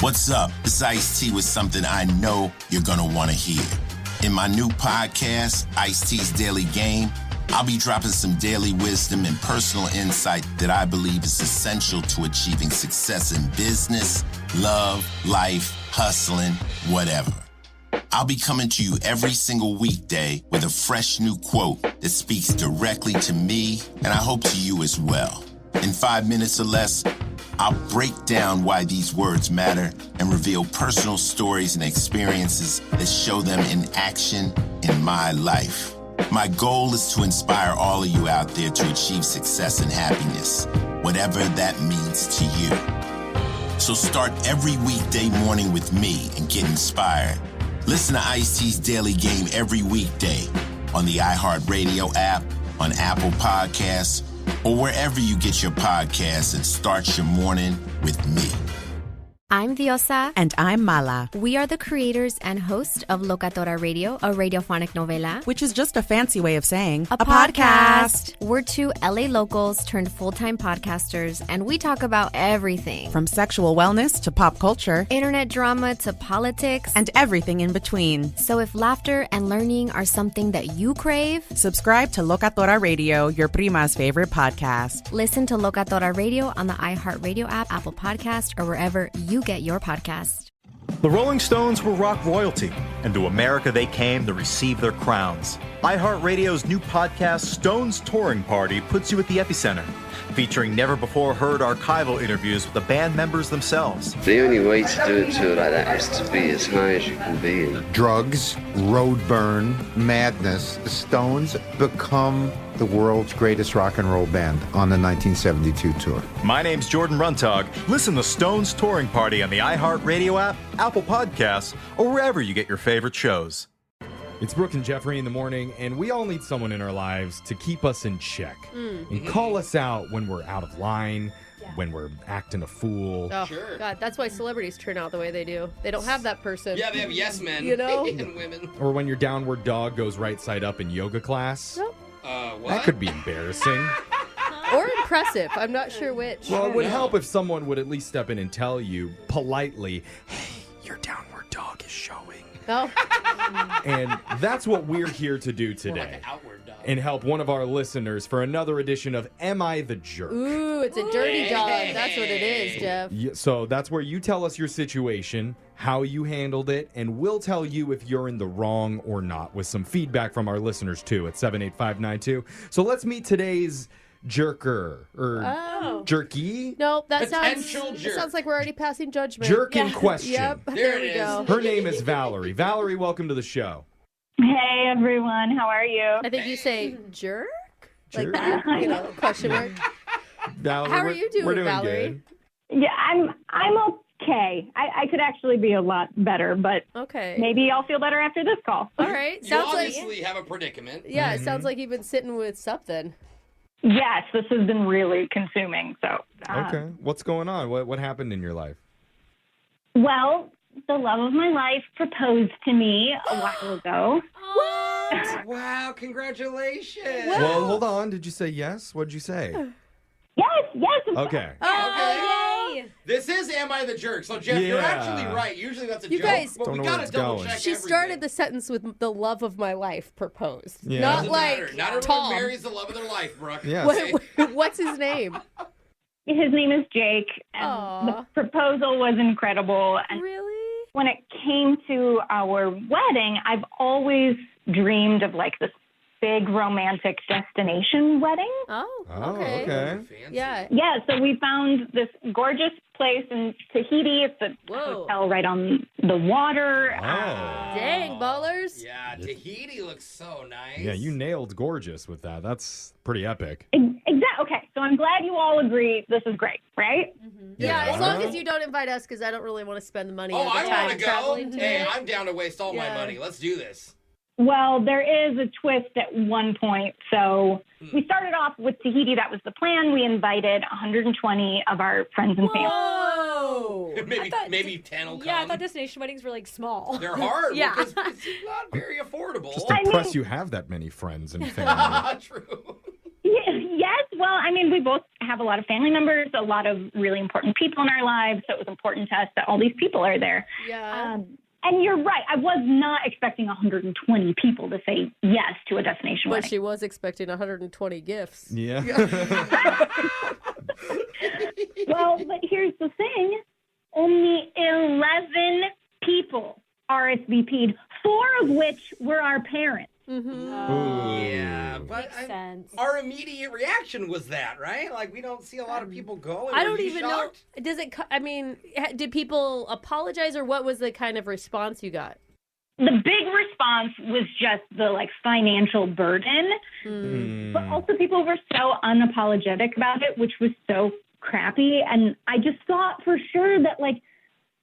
What's up? This Ice-T with something I know you're going to want to hear. In my new podcast, Ice-T's Daily Game, I'll be dropping some daily wisdom and personal insight that I believe is essential to achieving success in business, love, life, hustling, whatever. I'll be coming to you every single weekday with a fresh new quote that speaks directly to me, and I hope to you as well. In 5 minutes or less, I'll break down why these words matter and reveal personal stories and experiences that show them in action in my life. My goal is to inspire all of you out there to achieve success and happiness, whatever that means to you. So start every weekday morning with me and get inspired. Listen to Ice-T's Daily Game every weekday on the iHeartRadio app, on Apple Podcasts, or wherever you get your podcasts, and start your morning with me. I'm Diosa. And I'm Mala. We are the creators and hosts of Locatora Radio, a radiophonic novela. Which is just a fancy way of saying a podcast. We're two LA locals turned full-time podcasters, and we talk about everything. From sexual wellness to pop culture, internet drama to politics, and everything in between. So if laughter and learning are something that you crave, subscribe to Locatora Radio, your prima's favorite podcast. Listen to Locatora Radio on the iHeartRadio app, Apple Podcast, or wherever you get your podcast. The Rolling Stones were rock royalty, and to America they came to receive their crowns. iHeartRadio's new podcast, Stones Touring Party, puts you at the epicenter, featuring never-before-heard archival interviews with the band members themselves. The only way to do a tour like that is to be as high as you can be. Drugs, road burn, madness. The Stones become the world's greatest rock and roll band on the 1972 tour. My name's Jordan Runtagh. Listen to Stones Touring Party on the iHeartRadio app, Apple Podcasts, or wherever you get your favorite shows. It's Brooke and Jeffrey in the morning, and we all need someone in our lives to keep us in check and call us out when we're out of line, when we're acting a fool. Oh, sure. God, that's why celebrities turn out the way they do. They don't have that person. Yeah, they have yes men, you know? and women. Or when your downward dog goes right side up in yoga class. Nope. What? That could be embarrassing. Or impressive. I'm not sure which. Well, it would help if someone would at least step in and tell you politely, hey, your downward dog is showing. Oh. And that's what we're here to do today. Like an outward dog. And help one of our listeners for another edition of Am I the Jerk? Ooh, it's a dirty dog. That's what it is, Jeff. So that's where you tell us your situation, how you handled it, and we'll tell you if you're in the wrong or not with some feedback from our listeners, too, at 78592. So let's meet today's jerker, or jerky. Nope, that Potential jerk. sounds like we're already passing judgment. Jerk in question. Yep, There we it go. is. Her name is Valerie. Valerie, welcome to the show. Hey everyone, how are you? I think you say jerk? Jerk? Like, question mark. Valerie, How are you doing, we're doing Valerie? good. Yeah, I'm okay. I could actually be a lot better, but Okay. maybe I'll feel better after this call. All right. You Sounds like obviously have a predicament. it sounds like you've been sitting with something. Yes, this has been really consuming. So Okay. What's going on? What happened in your life? Well, the love of my life proposed to me a while ago. What? Wow, congratulations. Well, hold on. Did you say yes? What did you say? Yes. Okay. Oh, yay! This is Am I the Jerk? So, Jeff, you're Yeah. actually right. Usually that's a You joke. guys- but Don't we know where gotta it's double going. check She everything. started the sentence with the love of my life proposed. Yeah. Not Doesn't like matter. Not everyone Tom. marries the love of their life, Brooke. Yeah. What's his name? His name is Jake, and Aw. the proposal was incredible. And Really? when it came to our wedding, I've always dreamed of like this big romantic destination wedding. Oh, Oh, okay. okay. Fancy. Yeah. Yeah, so we found this gorgeous place in Tahiti. It's a Whoa. hotel right on the water. Oh. Dang, ballers. Yeah, Tahiti looks so nice. Yeah, you nailed gorgeous with that. That's pretty epic. Exactly. Okay, so I'm glad you all agree this is great, right? Yeah, Yeah. as long as you don't invite us, because I don't really want to spend the money Oh, and the I time want to go. traveling to Hey, it. I'm down to waste all my Yeah. money. Let's do this. Well, there is a twist at one point. So we started off with Tahiti. That was the plan. We invited 120 of our friends and family. Whoa! maybe 10 will come. Yeah, I thought destination weddings were like small. They're hard Yeah. because it's not very affordable. Just impressed you have that many friends and family. True. Yes, Well, I mean, we both have a lot of family members, a lot of really important people in our lives, so it was important to us that all these people are there. Yeah. And you're right. I was not expecting 120 people to say yes to a destination But wedding. she was expecting 120 gifts. Yeah. Well, but here's the thing. Only 11 people RSVP'd, 4 of which were our parents. Yeah, but Makes sense. our immediate reaction was that, right? Like, we don't see a lot of people go. I Were don't you even shocked? know. Does it? I mean, did people apologize, or what was the kind of response you got? The big response was just the financial burden, but also people were so unapologetic about it, which was so crappy. And I just thought for sure that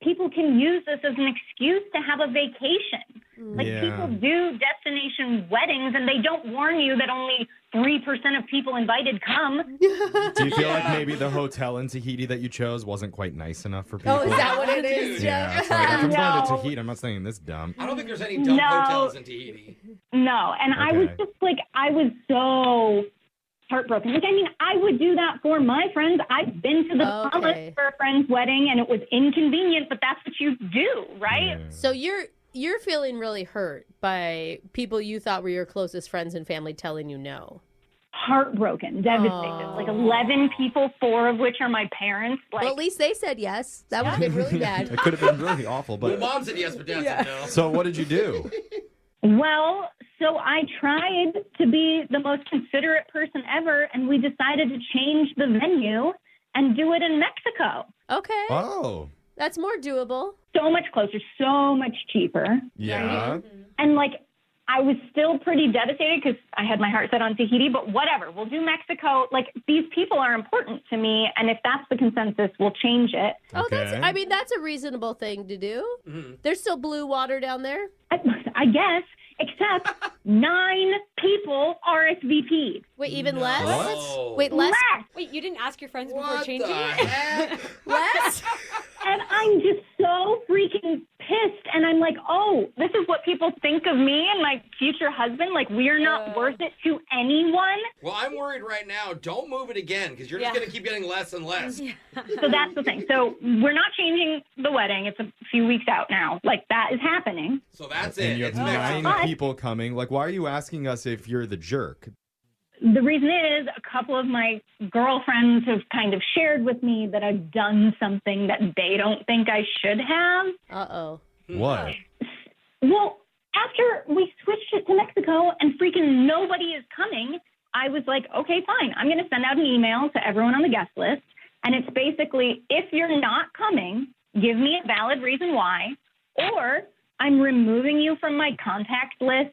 people can use this as an excuse to have a vacation. People do destination weddings and they don't warn you that only 3% of people invited come. Do you feel like maybe the hotel in Tahiti that you chose wasn't quite nice enough for people? Oh, is that what it is? Yeah, it's like, if I'm going to No. Tahiti, I'm not saying this dumb. I don't think there's any dumb hotels in Tahiti. No, and I was Okay. just I was so heartbroken. I would do that for my friends. I've been to the Bahamas for a friend's wedding, and it was inconvenient, but that's what you do, right? So you're feeling really hurt by people you thought were your closest friends and family telling you no. Heartbroken, devastated. 11 people, 4 of which are my parents. Well, at least they said yes. That would have been really bad. It could have been really awful, Well, but mom said yes, but dad said no. so what did you do? Well, so I tried to be the most considerate person ever, and we decided to change the venue and do it in Mexico. Okay. Oh. That's more doable. So much closer, so much cheaper. Yeah. And I was still pretty devastated because I had my heart set on Tahiti, but whatever, we'll do Mexico. These people are important to me, and if that's the consensus, we'll change it. Oh, Okay. that's a reasonable thing to do. There's still blue water down there. I guess, except 9 people RSVP'd. Wait, even less? What? Wait, less? Wait, you didn't ask your friends before What the changing it? heck? Less? And I'm just so freaking pissed. And I'm like, oh, this is what people think of me and my future husband? We're not worth it to anyone? Well, I'm worried right now. Don't move it again, because you're just going to keep getting less and less. So that's the thing. So we're not changing the wedding. It's a few weeks out now. That is happening. So that's And it. you have It's Mexico. 9 people coming. Why are you asking us if you're the jerk? The reason is a couple of my girlfriends have kind of shared with me that I've done something that they don't think I should have. Uh-oh. What? Well, after we switched it to Mexico and freaking nobody is coming, I was like, okay, fine. I'm going to send out an email to everyone on the guest list. And it's basically, if you're not coming, give me a valid reason why, or I'm removing you from my contact list,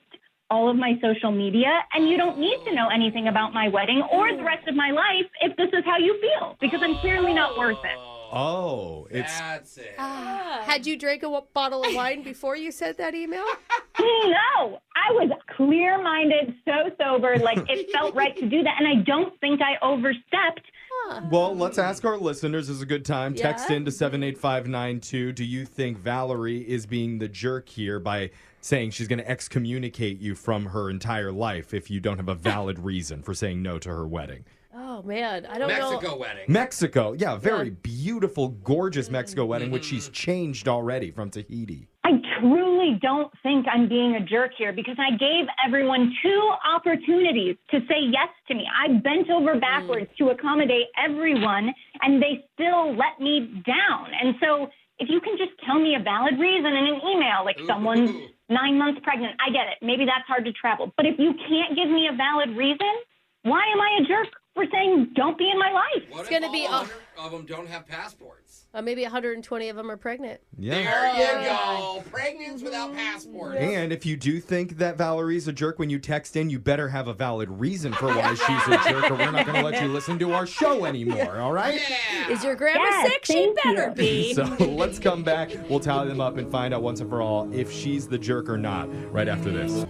all of my social media, and you don't need to know anything about my wedding or the rest of my life if this is how you feel, because I'm clearly not worth it. Oh, it's That's it. Had you drank a bottle of wine before you sent that email? No, I was clear-minded, so sober, it felt right to do that, and I don't think I overstepped. well. Let's ask our listeners. This is a good time. Yeah? Text in to 78592. Do you think Valerie is being the jerk here by saying she's going to excommunicate you from her entire life if you don't have a valid reason for saying no to her wedding? Oh, man. I don't know. Mexico wedding. Mexico, yeah, very beautiful, gorgeous Mexico wedding, which she's changed already from Tahiti. I truly don't think I'm being a jerk here because I gave everyone 2 opportunities to say yes to me. I bent over backwards to accommodate everyone, and they still let me down. And so if you can just tell me a valid reason in an email, someone's 9 months pregnant, I get it. Maybe that's hard to travel. But if you can't give me a valid reason, why am I a jerk for saying don't be in my life? What It's if gonna be all 100 of them don't have passports? Maybe 120 of them are pregnant. Yeah. There you go. Pregnants without passports. And if you do think that Valerie's a jerk when you text in, you better have a valid reason for why she's a jerk, or we're not going to let you listen to our show anymore, all right? Yeah. Is your grandma Yes, sick? She thank better you. be. So let's come back. We'll tally them up and find out once and for all if she's the jerk or not right after this.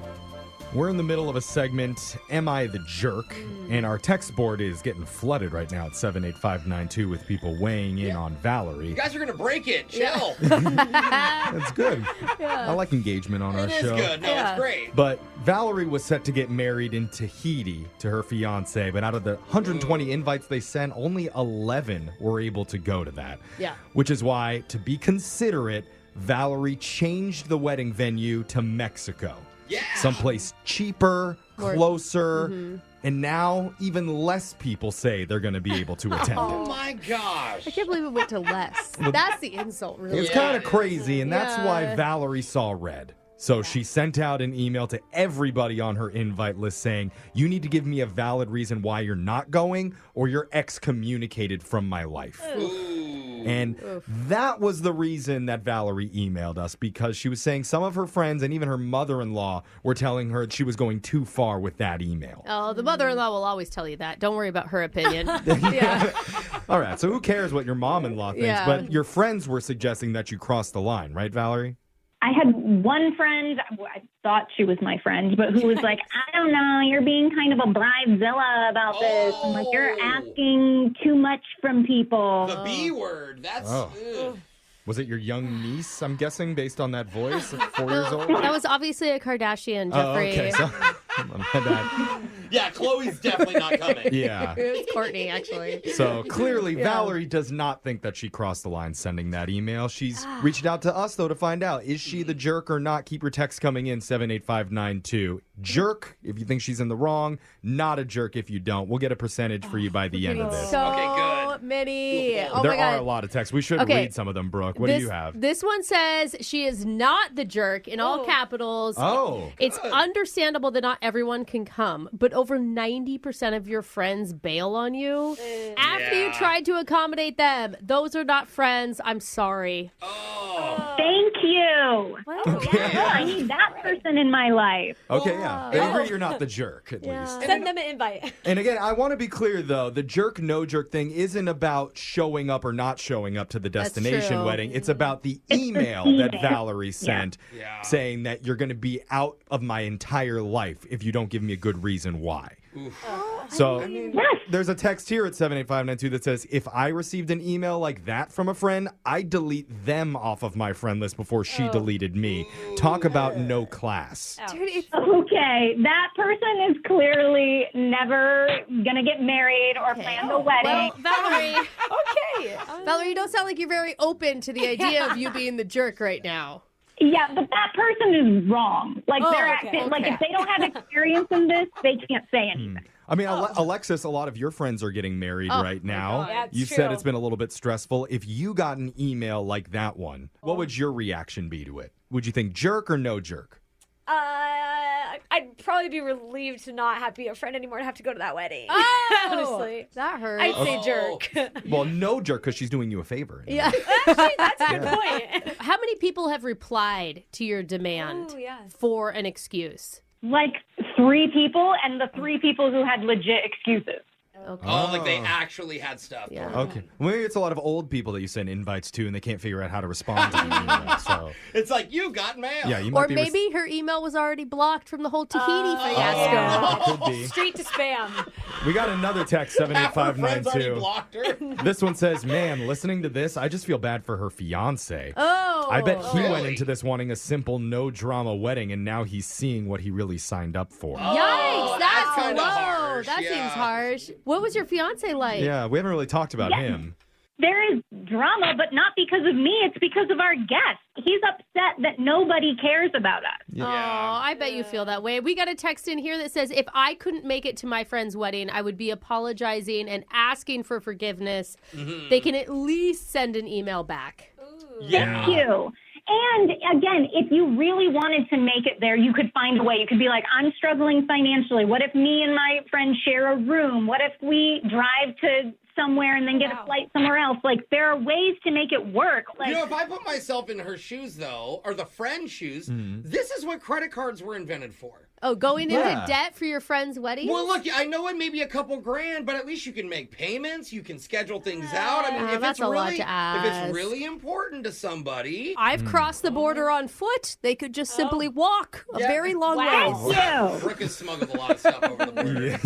We're in the middle of a segment, Am I the Jerk? And our text board is getting flooded right now at 78592 with people weighing in on Valerie. You guys are going to break it. Chill. That's good. I like engagement on our show. It is good. No, it's great. But Valerie was set to get married in Tahiti to her fiance, but out of the 120 invites they sent, only 11 were able to go to that. Yeah. Which is why, to be considerate, Valerie changed the wedding venue to Mexico. Yeah. Someplace cheaper, closer, and now even less people say they're going to be able to attend Oh it. my gosh. I can't believe it went to less. That's the insult, really. It's kind of crazy, and that's why Valerie saw red. So she sent out an email to everybody on her invite list saying, you need to give me a valid reason why you're not going, or you're excommunicated from my life. And that was the reason that Valerie emailed us, because she was saying some of her friends and even her mother-in-law were telling her she was going too far with that email. Oh, the mother-in-law will always tell you that. Don't worry about her opinion. All right, so who cares what your mom-in-law thinks? Yeah. But your friends were suggesting that you crossed the line, right, Valerie? I had one friend, I thought she was my friend, but who was like, I don't know, you're being kind of a bridezilla about this. I'm like, you're asking too much from people. The B word. That's... ugh. Was it your young niece, I'm guessing, based on that voice of 4 years old? That was obviously a Kardashian, Jeffrey. Oh, okay. So, my bad. Yeah, Chloe's definitely not coming. Yeah. It was Courtney, actually. So clearly, Valerie does not think that she crossed the line sending that email. She's reached out to us, though, to find out, is she the jerk or not? Keep your text coming in, 78592. Jerk if you think she's in the wrong, not a jerk if you don't. We'll get a percentage for you by the end of this. So Okay, good. many. Oh, There my God. are a lot of texts. We should read some of them, Brooke. What do you have? This one says she is not the jerk in all capitals. Oh. It's understandable that not everyone can come, but over 90% of your friends bail on you after you tried to accommodate them. Those are not friends. I'm sorry. Thank you. Okay. Oh, I need that person in my life. Okay, yeah. They agree you're not the jerk, at least. Send them an invite. And again, I want to be clear, though. The jerk, no jerk thing isn't about showing up or not showing up to the destination true. wedding. It's about the email that Valerie sent saying that you're going to be out of my entire life if you don't give me a good reason why. So there's a text here at 78592 that says, if I received an email like that from a friend, I'd delete them off of my friend list before she deleted me. Talk about no class. Okay, that person is clearly never going to get married or plan the wedding. Well, Valerie, Okay. Valerie, you don't sound like you're very open to the idea of you being the jerk right now. Yeah, but that person is wrong. Like, like if they don't have experience in this, they can't say anything. I mean, Alexis, a lot of your friends are getting married right now. Yeah, it's You've true. said it's been a little bit stressful. If you got an email like that one, what would your reaction be to it? Would you think jerk or no jerk? I'd probably be relieved to not have to be a friend anymore and have to go to that wedding. Oh, Honestly. that hurts. I'd say jerk. Well, no jerk because she's doing you a favor. Yeah. Actually, that's a good point. How many people have replied to your demand for an excuse? Like 3 people, and the 3 people who had legit excuses. Okay. Oh, like they actually had stuff. Yeah. Okay. Well, maybe it's a lot of old people that you send invites to and they can't figure out how to respond to the email. So, It's like, you got mail. yeah, you might Or be maybe her email was already blocked from the whole Tahiti fiasco. Could be. Straight to spam. We got another text, Half her friends already 78592. blocked her. This one says, man, listening to this, I just feel bad for her fiance. Oh. I bet he went really? into this wanting a simple, no-drama wedding, and now he's seeing what he really signed up for. Yikes, that's kinda low. harsh, That yeah. seems harsh. What was your fiance like? Yeah, we haven't really talked about him. There is drama, but not because of me. It's because of our guest. He's upset that nobody cares about us. Oh, I bet you feel that way. We got a text in here that says, if I couldn't make it to my friend's wedding, I would be apologizing and asking for forgiveness. They can at least send an email back. Thank you. And again, if you really wanted to make it there, you could find a way. You could be like, I'm struggling financially. What if me and my friend share a room? What if we drive to somewhere and then get a flight somewhere else? Like, there are ways to make it work. Like, You know, if I put myself in her shoes, though, or the friend's shoes, this is what credit cards were invented for. Oh, going into debt for your friend's wedding? Well, look, I know it may be a couple grand, but at least you can make payments. You can schedule things out. I mean, if that's it's a lot really, to ask. if it's really important to somebody, I've crossed the border on foot. They could just simply walk a very long way. Brooke has smuggled a lot of stuff over the border.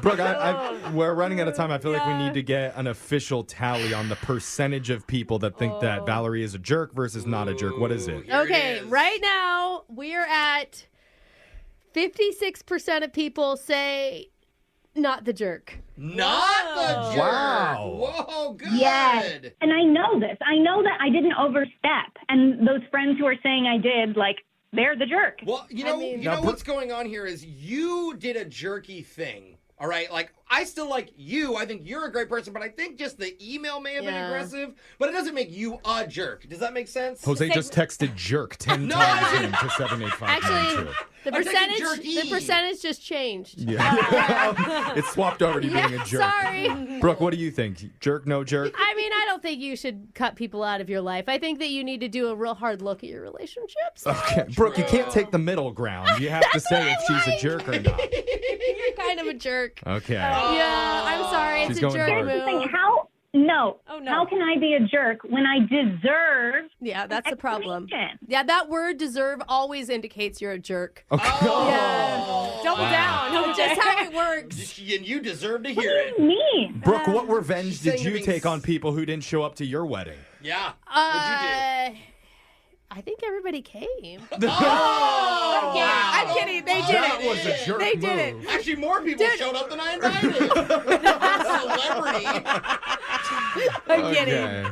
Brooke, we're running out of time. I feel like we need to get an official tally on the percentage of people that think that Valerie is a jerk versus not a jerk. What is it? Okay, right now we're at 56% of people say not the jerk. Not the jerk. Wow. Whoa, good. Yes. And I know this. I know that I didn't overstep. And those friends who are saying I did, like, they're the jerk. Well, you know what's going on here is you did a jerky thing. All right, like, I still like you. I think you're a great person, but I think just the email may have been aggressive, but it doesn't make you a jerk. Does that make sense? Jose just texted jerk 10 times into 78592. Actually, the percentage just changed. Yeah. It's swapped over to being a jerk. Sorry. Brooke, what do you think? Jerk, no jerk? I mean, I don't think you should cut people out of your life. I think that you need to do a real hard look at your relationships. Okay, Brooke, you can't take the middle ground. You have to say if she's a jerk or not. You're kind of a jerk. Okay. Yeah, I'm sorry. She's It's a going jerk hard. move. Here's the thing, how can I be a jerk when I deserve that's the problem. explanation? Yeah, that word deserve always indicates you're a jerk. Okay. Yeah. Double down. That's just how it works. And you deserve to hear What it. do you mean? Brooke, what revenge She's did saying you're you being take on people who didn't show up to your wedding? Yeah. What'd you do? I think everybody came. I'm kidding. They did That it. was a jerk They move. did it. Actually, more people showed up than I invited. Celebrity. I'm kidding. Okay.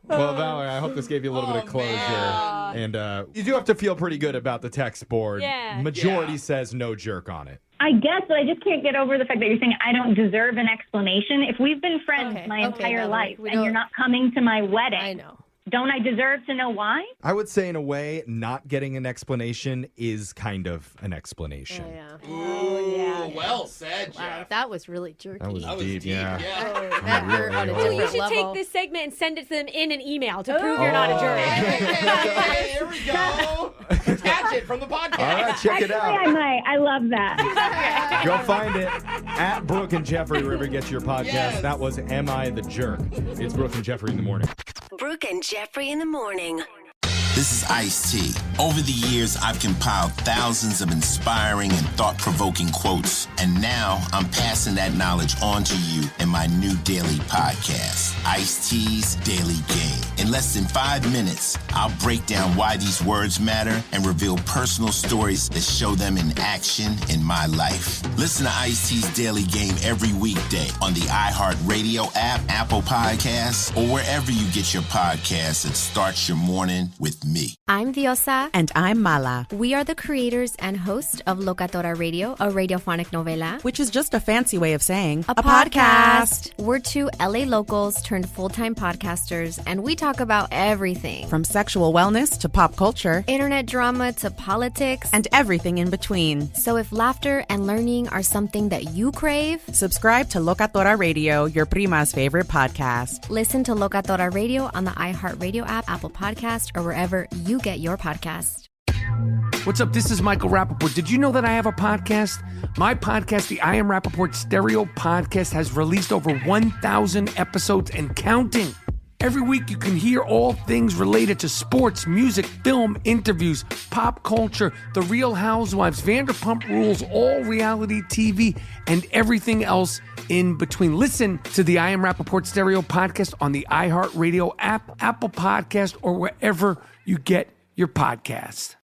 Well, Valerie, I hope this gave you a little bit of closure. man. And you do have to feel pretty good about the text board. Yeah. Majority says no jerk on it. I guess, but I just can't get over the fact that you're saying I don't deserve an explanation. If we've been friends my entire Valerie, life we and you're don't- not coming to my wedding, I know. don't I deserve to know why? I would say, in a way, not getting an explanation is kind of an explanation. Ooh, well said, Jeff. Wow, that was really jerky. That was deep, yeah. That hurt on a So you different should level. take this segment and send it to them in an email to prove you're not a jerk. Hey, here we go. Attach it from the podcast. All right, check it out. I might. I love that. Go find it at Brooke and Jeffrey, wherever you get your podcast. Yes. That was Am I the Jerk? It's Brooke and Jeffrey in the morning. Brooke and Jeffrey in the morning. This is Ice-T. Over the years, I've compiled thousands of inspiring and thought-provoking quotes, and now I'm passing that knowledge on to you in my new daily podcast, Ice-T's Daily Game. In less than 5 minutes, I'll break down why these words matter and reveal personal stories that show them in action in my life. Listen to Ice-T's Daily Game every weekday on the iHeartRadio app, Apple Podcasts, or wherever you get your podcasts and start your morning with me. I'm Diosa. And I'm Mala, We are the creators and hosts of Locatora Radio, a radiophonic novela. which is just a fancy way of saying A podcast. We're two LA locals turned full-time podcasters, and we talk about everything. From sexual wellness to pop culture Internet drama to politics. and everything in between. So if laughter and learning are something that you crave, Subscribe to Locatora Radio, your prima's favorite podcast. listen to Locatora Radio on the iHeartRadio app, Apple Podcast, or wherever you get your podcast. What's up? This is Michael Rappaport. Did you know that I have a podcast? My podcast, the I Am Rappaport Stereo Podcast, has released over 1,000 episodes and counting. Every week you can hear all things related to sports, music, film, interviews, pop culture, The Real Housewives, Vanderpump Rules, all reality TV, and everything else in between. Listen to the I Am Rappaport Stereo Podcast on the iHeartRadio app, Apple Podcast, or wherever you get your podcast.